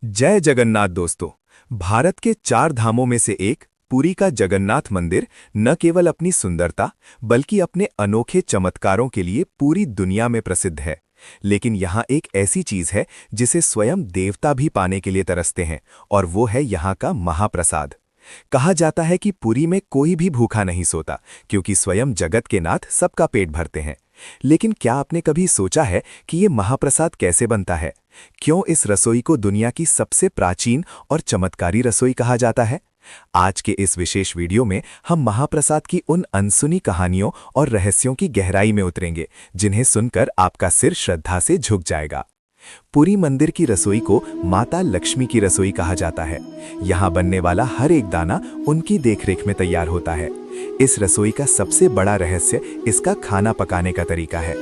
जय जगन्नाथ दोस्तों। भारत के चार धामों में से एक पुरी का जगन्नाथ मंदिर न केवल अपनी सुंदरता बल्कि अपने अनोखे चमत्कारों के लिए पूरी दुनिया में प्रसिद्ध है। लेकिन यहाँ एक ऐसी चीज है जिसे स्वयं देवता भी पाने के लिए तरसते हैं, और वो है यहाँ का महाप्रसाद। कहा जाता है कि पुरी में कोई भी भूखा नहीं सोता, क्योंकि स्वयं जगत के नाथ सबका पेट भरते हैं। लेकिन क्या आपने कभी सोचा है कि ये महाप्रसाद कैसे बनता है? क्यों इस रसोई को दुनिया की सबसे प्राचीन और चमत्कारी रसोई कहा जाता है? आज के इस विशेष वीडियो में हम महाप्रसाद की उन अनसुनी कहानियों और रहस्यों की गहराई में उतरेंगे, जिन्हें सुनकर आपका सिर श्रद्धा से झुक जाएगा। पुरी मंदिर की रसोई को माता लक्ष्मी की रसोई कहा जाता है। यहाँ बनने वाला हर एक दाना उनकी देखरेख में तैयार होता है। इस रसोई का सबसे बड़ा रहस्य इसका खाना पकाने का तरीका है।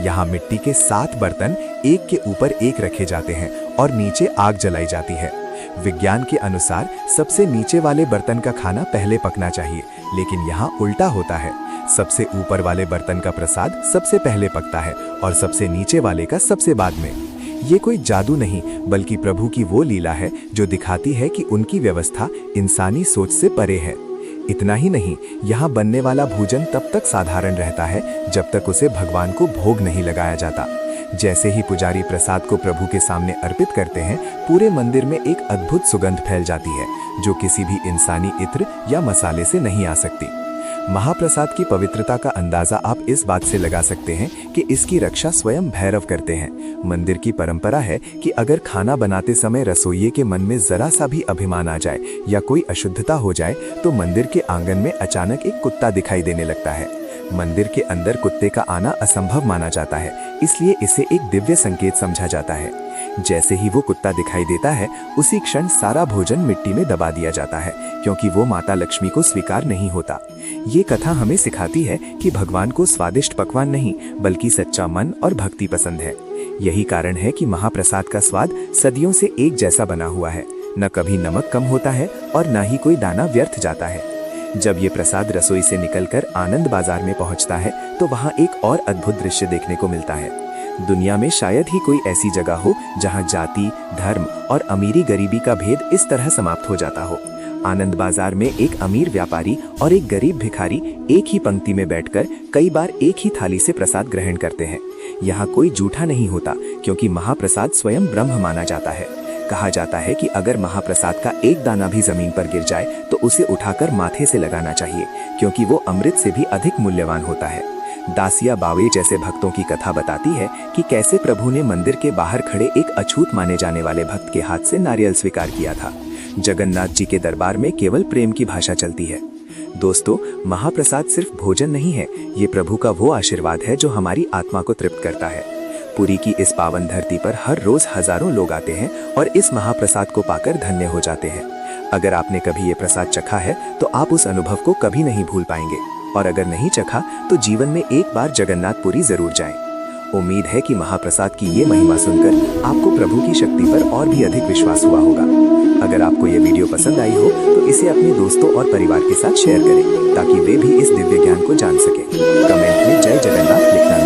यहाँ मिट्टी के 7 बर्तन एक के ऊपर एक रखे जाते हैं और नीचे आग जलाई जाती है। विज्ञान के अनुसार सबसे नीचे वाले बर्तन का खाना पहले पकना चाहिए, लेकिन यहाँ उल्टा होता है। सबसे ऊपर वाले बर्तन का प्रसाद सबसे पहले पकता है और सबसे नीचे वाले का सबसे बाद में। ये कोई जादू नहीं, बल्कि प्रभु की वो लीला है जो दिखाती है कि उनकी व्यवस्था इंसानी सोच से परे है। इतना ही नहीं, यहाँ बनने वाला भोजन तब तक साधारण रहता है जब तक उसे भगवान को भोग नहीं लगाया जाता। जैसे ही पुजारी प्रसाद को प्रभु के सामने अर्पित करते हैं, पूरे मंदिर में एक अद्भुत सुगंध फैल जाती है जो किसी भी इंसानी इत्र या मसाले से नहीं आ सकती। महाप्रसाद की पवित्रता का अंदाजा आप इस बात से लगा सकते हैं कि इसकी रक्षा स्वयं भैरव करते हैं। मंदिर की परंपरा है कि अगर खाना बनाते समय रसोइये के मन में जरा सा भी अभिमान आ जाए या कोई अशुद्धता हो जाए तो मंदिर के आंगन में अचानक एक कुत्ता दिखाई देने लगता है। मंदिर के अंदर कुत्ते का आना असंभव माना जाता है, इसलिए इसे एक दिव्य संकेत समझा जाता है। जैसे ही वो कुत्ता दिखाई देता है, उसी क्षण सारा भोजन मिट्टी में दबा दिया जाता है, क्योंकि वो माता लक्ष्मी को स्वीकार नहीं होता। ये कथा हमें सिखाती है कि भगवान को स्वादिष्ट पकवान नहीं बल्कि सच्चा मन और भक्ति पसंद है। यही कारण है कि महाप्रसाद का स्वाद सदियों से एक जैसा बना हुआ है। न कभी नमक कम होता है और न ही कोई दाना व्यर्थ जाता है। जब ये प्रसाद रसोई से निकलकर आनंद बाजार में पहुंचता है तो वहां एक और अद्भुत दृश्य देखने को मिलता है। दुनिया में शायद ही कोई ऐसी जगह हो जहां जाति, धर्म और अमीरी गरीबी का भेद इस तरह समाप्त हो जाता हो। आनंद बाजार में एक अमीर व्यापारी और एक गरीब भिखारी एक ही पंक्ति में बैठकर कई बार एक ही थाली से प्रसाद ग्रहण करते हैं। यहाँ कोई जूठा नहीं होता, क्योंकि महाप्रसाद स्वयं ब्रह्म माना जाता है। कहा जाता है कि अगर महाप्रसाद का एक दाना भी जमीन पर गिर जाए तो उसे उठाकर माथे से लगाना चाहिए, क्योंकि वो अमृत से भी अधिक मूल्यवान होता है। दासिया बावे जैसे भक्तों की कथा बताती है कि कैसे प्रभु ने मंदिर के बाहर खड़े एक अछूत माने जाने वाले भक्त के हाथ से नारियल स्वीकार किया था। जगन्नाथ जी के दरबार में केवल प्रेम की भाषा चलती है। दोस्तों, महाप्रसाद सिर्फ भोजन नहीं है, ये प्रभु का वो आशीर्वाद है जो हमारी आत्मा को तृप्त करता है। पुरी की इस पावन धरती पर हर रोज हजारों लोग आते हैं और इस महाप्रसाद को पाकर धन्य हो जाते हैं। अगर आपने कभी ये प्रसाद चखा है तो आप उस अनुभव को कभी नहीं भूल पाएंगे, और अगर नहीं चखा तो जीवन में एक बार जगन्नाथपुरी जरूर जाएं। उम्मीद है कि महाप्रसाद की ये महिमा सुनकर आपको प्रभु की शक्ति पर और भी अधिक विश्वास हुआ होगा। अगर आपको ये वीडियो पसंद आई हो तो इसे अपने दोस्तों और परिवार के साथ शेयर करें, ताकि वे भी इस दिव्य ज्ञान को जान सकें। कमेंट में जय जगन्नाथ लिखना